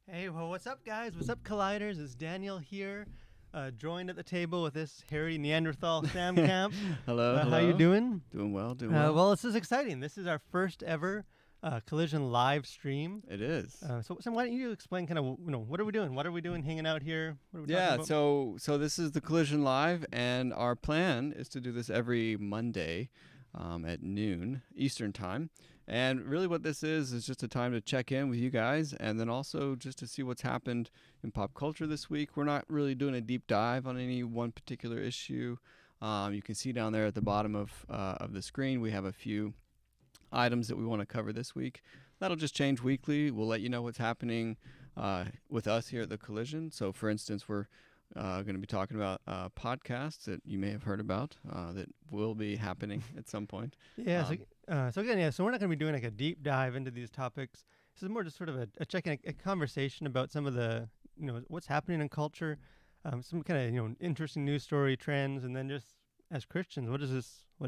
Hey, well, what's up, guys? What's up, Colliders? It's Daniel here, joined at the table with this hairy Neanderthal Sam Camp. Hello, How you doing? Doing well, doing well. Well, this is exciting. This is our first ever Collision live stream. It is. So, Sam, why don't you explain kind of, what are we doing? What are we doing hanging out here? What are we talking Yeah, about? so this is the Collision Live, and our plan is to do this every Monday at noon Eastern Time. And really what this is just a time to check in with you guys, and then also just to see what's happened in pop culture this week. We're not really doing a deep dive on any one particular issue. You can see down there at the bottom of the screen, we have a few items that we want to cover this week. That'll just change weekly. We'll let you know what's happening with us here at the Collision. So, for instance, we're going to be talking about podcasts that you may have heard about that will be happening at some point. Yeah. So we're not going to be doing like a deep dive into these topics. This is more just sort of a check-in, a conversation about some of the, what's happening in culture, some kind of, interesting news story trends, and then just as Christians, what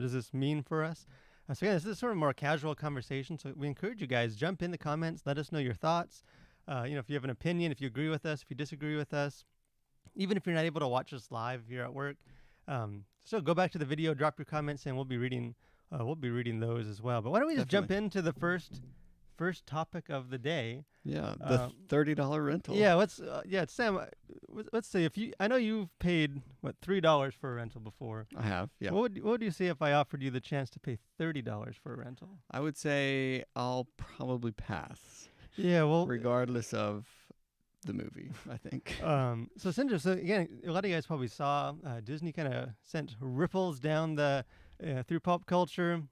does this mean for us? So this is sort of more casual conversation. So we encourage you guys, jump in the comments, let us know your thoughts. If you have an opinion, if you agree with us, if you disagree with us, even if you're not able to watch us live here at work, so go back to the video, drop your comments, and we'll be reading those as well. But why don't we just jump into the first topic of the day? Yeah, the $30 rental. Yeah, Sam. Let's say I know you've paid $3 for a rental before. I have. Yeah. What would you say if I offered you the chance to pay $30 for a rental? I would say I'll probably pass. Yeah. Well, regardless of the movie, I think. So it's interesting. So again, a lot of you guys probably saw Disney kind of sent ripples down through pop culture,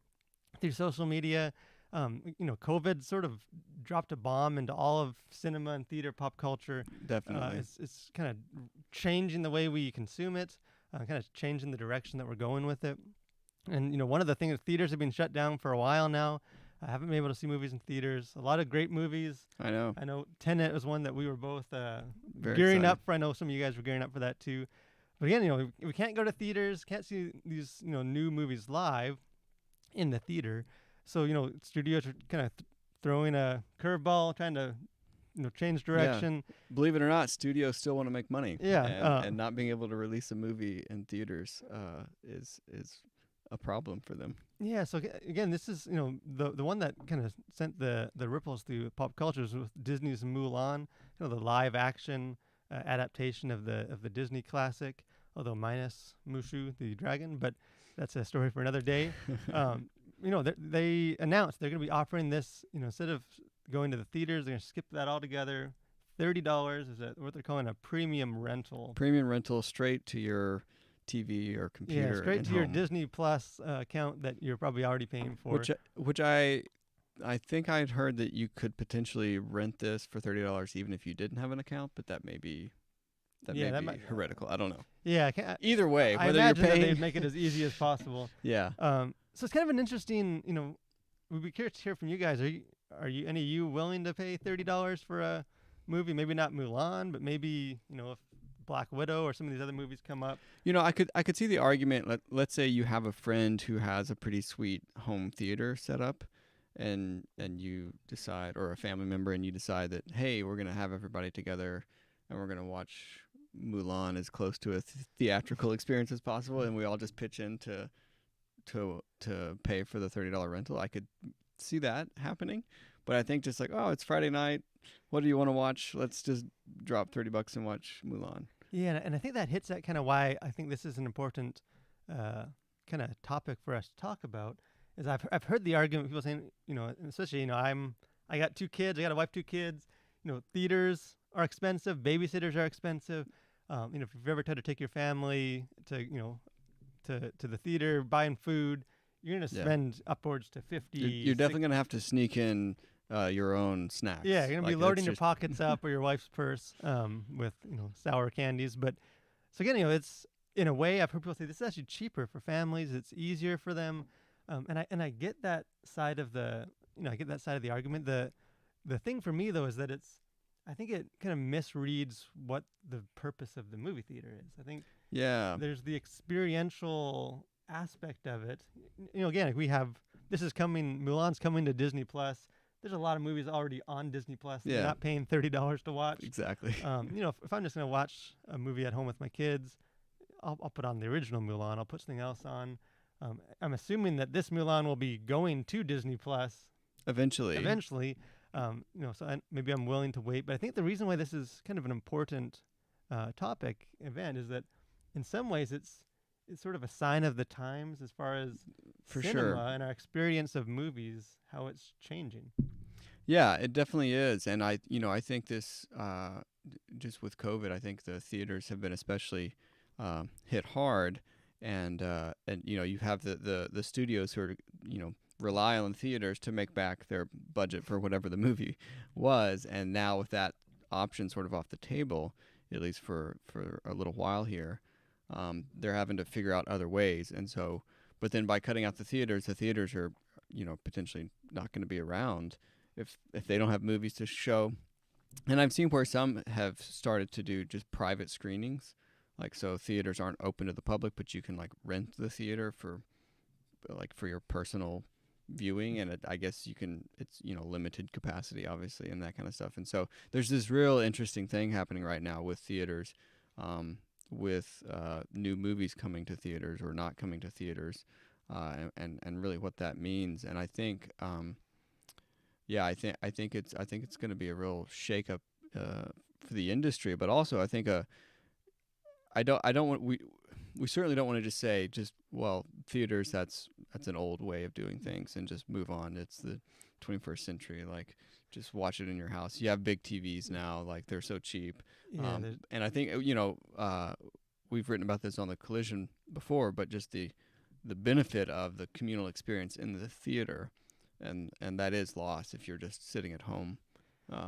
through social media. COVID sort of dropped a bomb into all of cinema and theater pop culture. Definitely. It's kind of changing the way we consume it, kind of changing the direction that we're going with it. And, one of the things, theaters have been shut down for a while now. I haven't been able to see movies in theaters. A lot of great movies. I know Tenet was one that we were both Very gearing excited. up for. I know some of you guys were gearing up for that too. But again, we can't go to theaters, can't see these, new movies live in the theater. So, studios are kind of throwing a curveball, trying to, change direction. Yeah. Believe it or not, studios still want to make money. Yeah. And not being able to release a movie in theaters is a problem for them. Yeah. So again, this is, the one that kind of sent the ripples through pop culture was with Disney's Mulan, the live action adaptation of the Disney classic, although minus Mushu the dragon, but that's a story for another day. They announced they're going to be offering this, instead of going to the theaters, they're going to skip that altogether. $30 is what they're calling a premium rental. Premium rental straight to your TV or computer. Yeah, straight to your Disney Plus account that you're probably already paying for. Which I think I'd heard that you could potentially rent this for $30 even if you didn't have an account, but that may be heretical. I don't know. Yeah. Either way, I whether imagine you're paying, that they'd make it as easy as possible. Yeah. So it's kind of an interesting, we'd be curious to hear from you guys. Are you any of you willing to pay $30 for a movie? Maybe not Mulan, but maybe, if Black Widow or some of these other movies come up. I could see the argument. Let's say you have a friend who has a pretty sweet home theater set up, and you decide, or a family member, and you decide that, hey, we're gonna have everybody together, and we're gonna watch Mulan as close to a theatrical experience as possible, and we all just pitch in to pay for the $30 rental. I could see that happening, but I think just like, oh, it's Friday night, what do you want to watch? Let's just drop $30 and watch Mulan. Yeah, and I think that hits that kind of why I think this is an important kind of topic for us to talk about. Is I've heard the argument, people saying, especially, I got 2 kids, I got a wife, 2 kids. Theaters are expensive, babysitters are expensive. If you've ever tried to take your family to the theater, buying food, you're going to spend upwards to $50. You're definitely going to have to sneak in your own snacks. Yeah, you're going to be loading your pockets up or your wife's purse with sour candies. But so again, it's in a way I've heard people say this is actually cheaper for families. It's easier for them, and I get that side of the argument. The thing for me though is that I think it kind of misreads what the purpose of the movie theater is. I think there's the experiential aspect of it. Again, Mulan's coming to Disney Plus. there's a lot of movies already on Disney Plus that you're Yeah, not paying $30 to watch. exactly. If I'm just gonna watch a movie at home with my kids, I'll put on the original Mulan. I'll put something else on. I'm assuming that this Mulan will be going to Disney Plus Eventually. eventually. Maybe I'm willing to wait. But I think the reason why this is kind of an important topic event is that in some ways it's sort of a sign of the times as far as For cinema sure. and our experience of movies, how it's changing. Yeah, it definitely is. And I think this, just with COVID, I think the theaters have been especially hit hard. And you have the studios who are, rely on theaters to make back their budget for whatever the movie was. And now with that option sort of off the table, at least for a little while here, they're having to figure out other ways. And so, but then by cutting out the theaters are, potentially not going to be around if they don't have movies to show. And I've seen where some have started to do just private screenings, like so theaters aren't open to the public, but you can like rent the theater for your personal viewing, and I guess it's limited capacity obviously and that kind of stuff. And so there's this real interesting thing happening right now with theaters, with new movies coming to theaters or not coming to theaters, and really what that means. And I think I think it's going to be a real shakeup for the industry, but also I think I don't want we certainly don't want to just say theaters that's an old way of doing things and just move on. It's the 21st century, like just watch it in your house. You have big TVs now, like they're so cheap. Yeah, And I think we've written about this on the Collision before, but just the benefit of the communal experience in the theater, and that is lost if you're just sitting at home.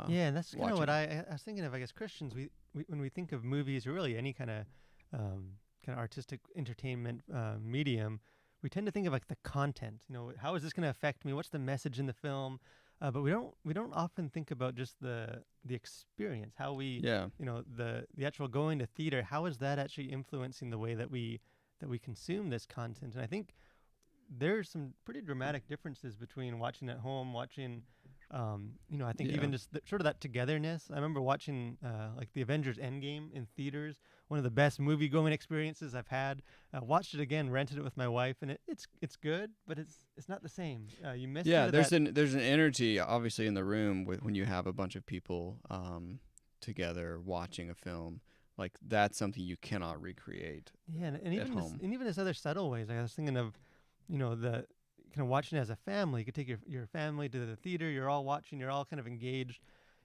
yeah, and that's kind of watching. what I was thinking of. I guess Christians, we when we think of movies or really any kind of artistic entertainment medium, we tend to think of like the content. How is this going to affect me? What's the message in the film? But we don't often think about just the experience. How we, Yeah. the actual going to theater. How is that actually influencing the way that we consume this content? And I think there's some pretty dramatic differences between watching at home, watching, I think Yeah. even just sort of that togetherness. I remember watching like the Avengers Endgame in theaters, one of the best movie going experiences I've had. Watched it again, rented it with my wife, and it's good, but it's not the same. You miss Yeah, sort of there's that. there's an energy obviously in the room when you have a bunch of people together watching a film. Like that's something you cannot recreate Yeah, and at even home. this other subtle ways. Like I was thinking of, the kind of watching it as a family. You could take your family to the theater. You're all watching. You're all kind of engaged.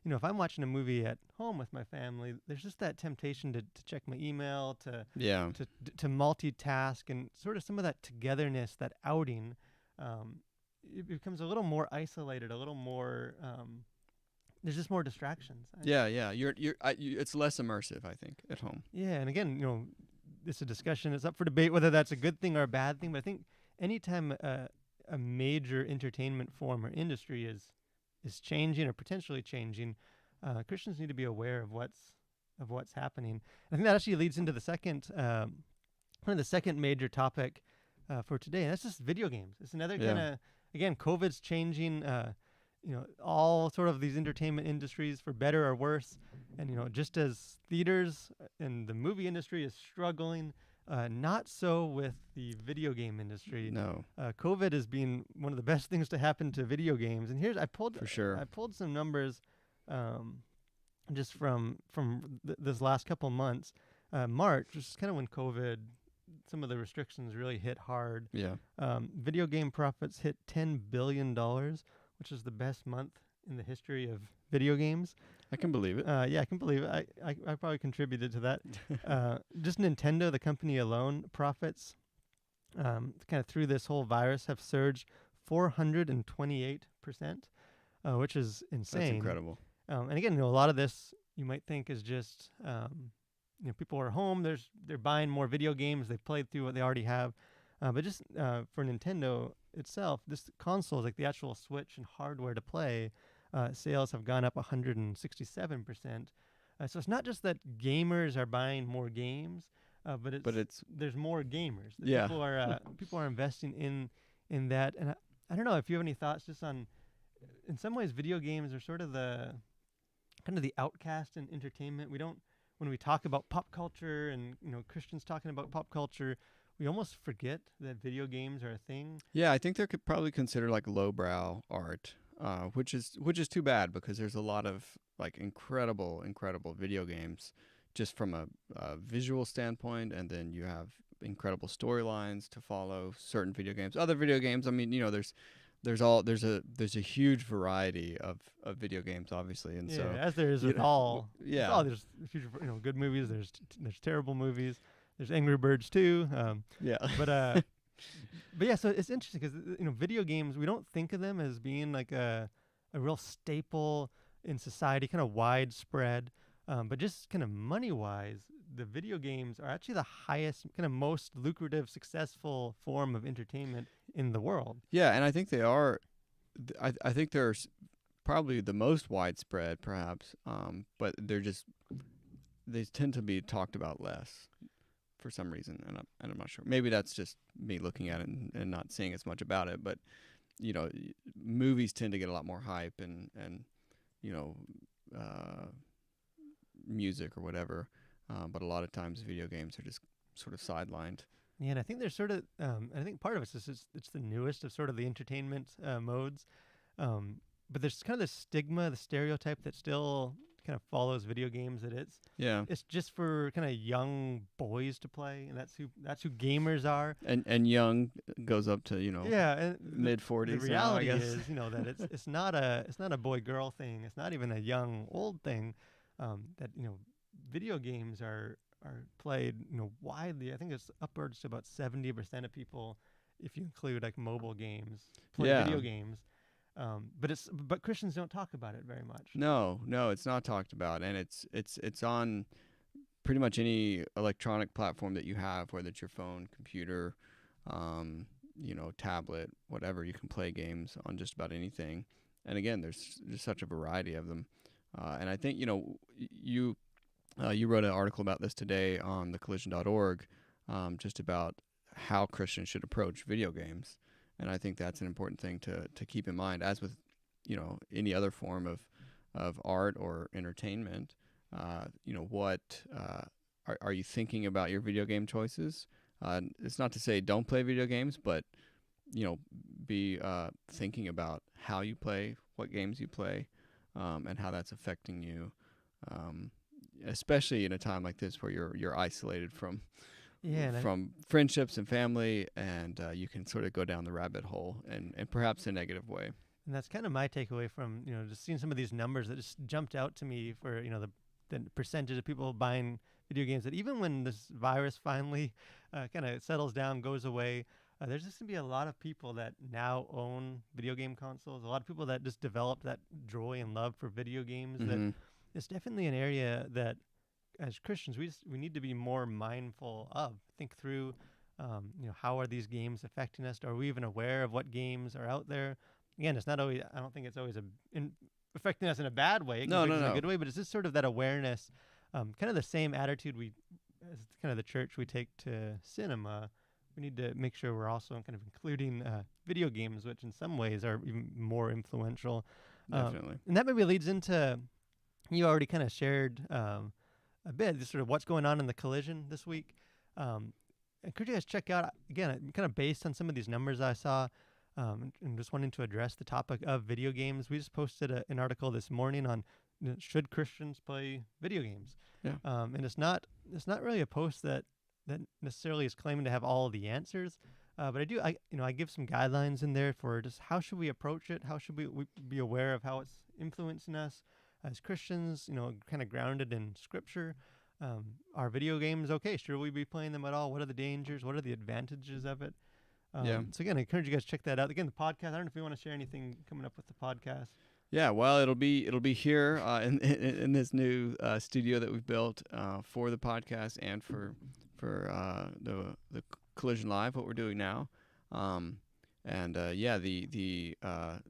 If I'm watching a movie at home with my family, there's just that temptation to check my email, Yeah. to multitask, and sort of some of that togetherness, that outing. It becomes a little more isolated, a little more. There's just more distractions. Yeah, yeah. It's less immersive, I think, at home. Yeah, and again, it's a discussion. It's up for debate whether that's a good thing or a bad thing. But I think anytime a major entertainment form or industry is changing or potentially changing, Christians need to be aware of what's happening. I think that actually leads into the second one of the second major topic for today, and that's just video games. It's another Yeah. kind of, again, COVID's changing. All sort of these entertainment industries for better or worse. And, just as theaters and the movie industry is struggling, not so with the video game industry. No, COVID has been one of the best things to happen to video games. And I pulled for sure. some numbers just from this last couple months. March, which is kind of when COVID, some of the restrictions really hit hard. Yeah. Video game profits hit $10 billion, which is the best month in the history of video games. I can believe it. Yeah, I can believe it. I probably contributed to that. Just Nintendo, the company alone, profits kind of through this whole virus have surged 428%, which is insane. That's incredible. And again, a lot of this you might think is just people are home. They're buying more video games. They've played through what they already have. But just for Nintendo itself, this console, like the actual Switch and hardware to play, sales have gone up 167%. So it's not just that gamers are buying more games, but there's more gamers. Yeah. People are investing in that. And I don't know if you have any thoughts just on in some ways, video games are sort of the kind of the outcast in entertainment. We don't, when we talk about pop culture and Christians talking about pop culture, we almost forget that video games are a thing. Yeah, I think they're probably considered like lowbrow art, which is too bad because there's a lot of like incredible video games, just from a visual standpoint, and then you have incredible storylines to follow. Certain video games, other video games. I mean, there's a huge variety of video games, obviously, and Yeah, so as there is with all. With yeah, all, there's huge, good movies. There's terrible movies. There's Angry Birds too. yeah, But yeah, so it's interesting because video games, we don't think of them as being like a real staple in society, kind of widespread. But just kind of money wise, the video games are actually the highest, kind of most lucrative, successful form of entertainment in the world. yeah, and I think they are. I think they're probably the most widespread, perhaps. But they tend to be talked about less for some reason, and I'm not sure. Maybe that's just me looking at it and not seeing as much about it. But movies tend to get a lot more hype, and music or whatever. But a lot of times, video games are just sort of sidelined. Yeah, and I think there's sort of, I think part of it's just it's the newest of sort of the entertainment modes, but there's kind of the stigma, the stereotype that still kind of follows video games, that it's just for kind of young boys to play, and that's who gamers are. And young goes up to and mid-40s. The reality is that it's not a boy girl thing. It's not even a young old thing. That video games are played widely. I think it's upwards to about 70% of people, if you include like mobile games, play video games. But Christians don't talk about it very much. No, it's not talked about, and it's on pretty much any electronic platform that you have, whether it's your phone, computer, tablet, whatever. You can play games on just about anything. And again, there's just such a variety of them. And I think you wrote an article about this today on thecollision.org, just about how Christians should approach video games. And I think that's an important thing to keep in mind, as with any other form of art or entertainment. What are you thinking about your video game choices? It's not to say don't play video games, but be thinking about how you play, what games you play, and how that's affecting you, especially in a time like this where you're isolated from friendships and family, and you can sort of go down the rabbit hole, and perhaps a negative way. And that's kind of my takeaway from just seeing some of these numbers that just jumped out to me for the percentage of people buying video games, that even when this virus finally kind of settles down, goes away, there's just going to be a lot of people that now own video game consoles, a lot of people that just developed that joy and love for video games. Mm-hmm. That it's definitely an area that as Christians we need to be more mindful of. Think through, how are these games affecting us? Are we even aware of what games are out there? Again, it's not always, I don't think it's always affecting us in a bad way. It can affect us in a good way, but it's just sort of that awareness, kind of the same attitude as kind of the church we take to cinema. We need to make sure we're also kind of including video games, which in some ways are even more influential. Definitely. And that maybe leads into, you already kind of shared a bit, just sort of what's going on in the collision this week. Could you guys check out, again, kind of based on some of these numbers I saw, and just wanting to address the topic of video games. We just posted an article this morning on should Christians play video games? Yeah. And it's not really a post that necessarily is claiming to have all of the answers, but I give some guidelines in there for just how should we approach it, how should we be aware of how it's influencing us as Christians, kind of grounded in Scripture. Are video games okay? Should we be playing them at all? What are the dangers? What are the advantages of it? So again, I encourage you guys to check that out. Again, the podcast. I don't know if you want to share anything coming up with the podcast. Yeah, well, it'll be here in this new studio that we've built for the podcast and for the Collision Live, what we're doing now. The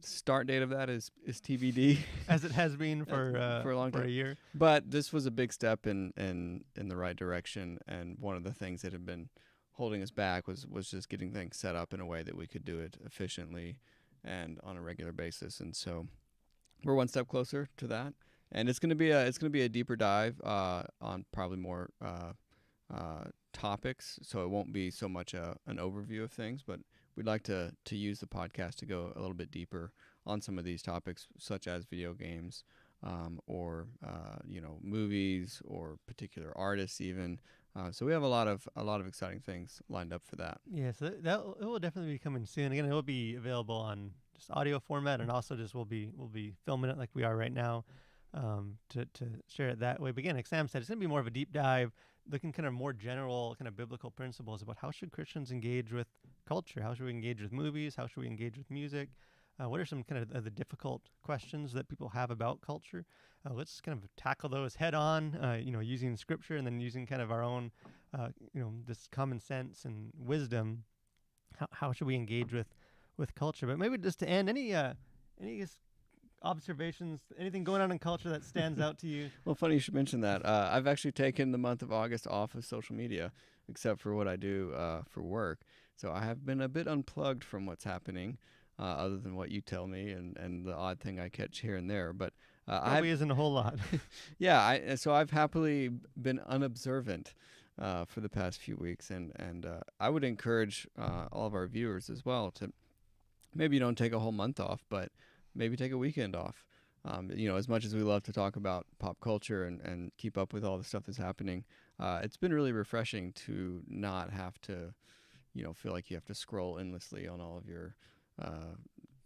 start date of that is TBD, as it has been for a long time, for a year. But this was a big step in the right direction, and one of the things that had been holding us back was just getting things set up in a way that we could do it efficiently and on a regular basis. And so we're one step closer to that. And it's gonna be a deeper dive on probably more topics. So it won't be so much an overview of things, but we'd like to use the podcast to go a little bit deeper on some of these topics, such as video games, or movies, or particular artists even. So we have a lot of exciting things lined up for that. Yeah, so it will definitely be coming soon. Again, it will be available on just audio format, and also just we'll be filming it like we are right now, to share it that way. But again, like Sam said, it's gonna be more of a deep dive, looking kind of more general, kind of biblical principles about how should Christians engage with culture, how should we engage with movies, how should we engage with music. What are some kind of the difficult questions that people have about culture? Let's kind of tackle those head on, using scripture and then using kind of our own, this common sense and wisdom. How should we engage with culture? But maybe just to end, any observations, anything going on in culture that stands out to you? Well, funny you should mention that. I've actually taken the month of August off of social media, except for what I do for work. So I have been a bit unplugged from what's happening. Other than what you tell me and the odd thing I catch here and there. But probably isn't a whole lot. Yeah, so I've happily been unobservant for the past few weeks, and I would encourage all of our viewers as well to maybe don't take a whole month off, but maybe take a weekend off. As much as we love to talk about pop culture and keep up with all the stuff that's happening, it's been really refreshing to not have to, feel like you have to scroll endlessly on all of your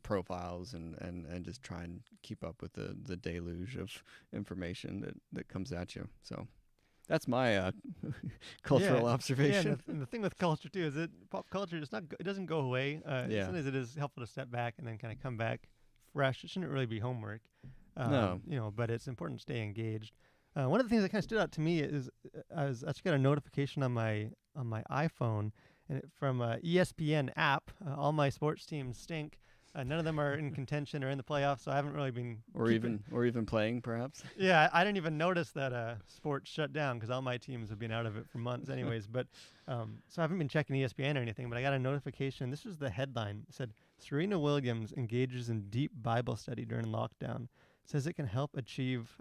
profiles and just try and keep up with the deluge of information that comes at you. So that's my cultural observation. Yeah, and the thing with culture too is pop culture it doesn't go away. Sometimes it is helpful to step back and then kind of come back fresh. It shouldn't really be homework. No. But it's important to stay engaged. One of the things that kind of stood out to me is I actually got a notification on my iPhone, and from ESPN app. All my sports teams stink. None of them are in contention or in the playoffs, so I haven't really been or even playing, perhaps. Yeah, I didn't even notice that sports shut down because all my teams have been out of it for months, anyways. But so I haven't been checking ESPN or anything. But I got a notification. This was the headline. It said Serena Williams engages in deep Bible study during lockdown. Says it can help achieve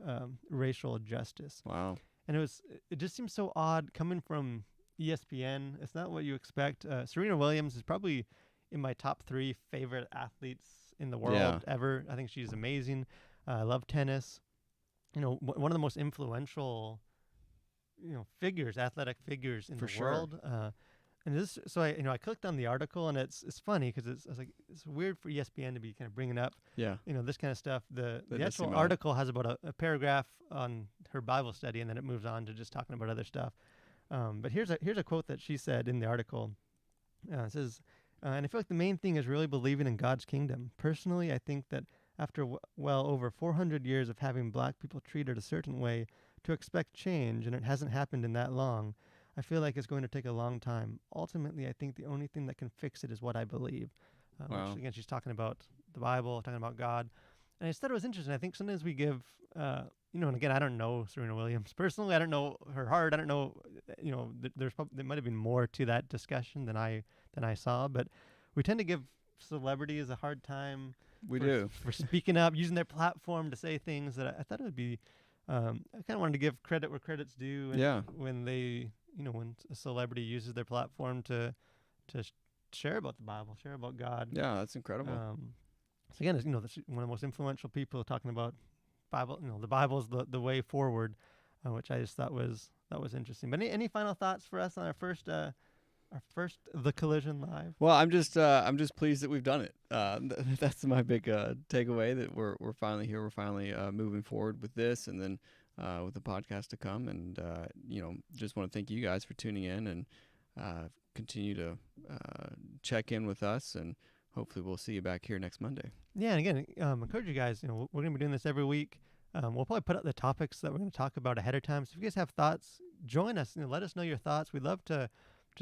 racial justice. Wow. And it just seems so odd coming from ESPN. It's not what you expect. Serena Williams is probably in my top 3 favorite athletes in the world ever. I think she's amazing. I love tennis. One of the most influential, athletic figures in the world. And this, so I clicked on the article, and it's funny because it's weird for ESPN to be kind of bringing up, this kind of stuff. The actual article has about a paragraph on her Bible study, and then it moves on to just talking about other stuff. But here's a quote that she said in the article. It says, and I feel like the main thing is really believing in God's kingdom. Personally, I think that after over 400 years of having black people treated a certain way, to expect change, and it hasn't happened in that long, I feel like it's going to take a long time. Ultimately, I think the only thing that can fix it is what I believe. Wow. Which, again, she's talking about the Bible, talking about God. And I just thought it was interesting. I think sometimes we give, and again, I don't know Serena Williams personally. I don't know her heart. I don't know, there might have been more to that discussion than I saw. But we tend to give celebrities a hard time. We do. For speaking up, using their platform to say things that I thought it would be. I kind of wanted to give credit where credit's due. And when they, when a celebrity uses their platform to share about the Bible, share about God. Yeah, that's incredible. So again, it's, one of the most influential people talking about Bible. The Bible is the way forward, which I just thought was interesting. But any final thoughts for us on our first The Collision Live? Well, I'm just pleased that we've done it. That's my big takeaway, that we're finally here. We're finally moving forward with this, and then with the podcast to come. And just want to thank you guys for tuning in, and continue to check in with us, and hopefully we'll see you back here next Monday. Yeah, and again, encourage you guys. We're going to be doing this every week. We'll probably put up the topics that we're going to talk about ahead of time. So if you guys have thoughts, join us. Let us know your thoughts. We'd love to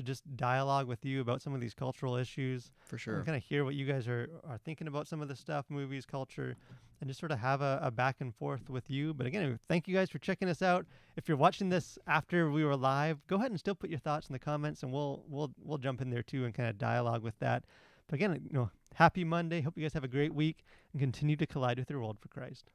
just dialogue with you about some of these cultural issues. For sure. Kind of hear what you guys are thinking about some of the stuff, movies, culture, and just sort of have a back and forth with you. But again, thank you guys for checking us out. If you're watching this after we were live, go ahead and still put your thoughts in the comments, and we'll jump in there too and kind of dialogue with that. But again, happy Monday. Hope you guys have a great week and continue to collide with your world for Christ.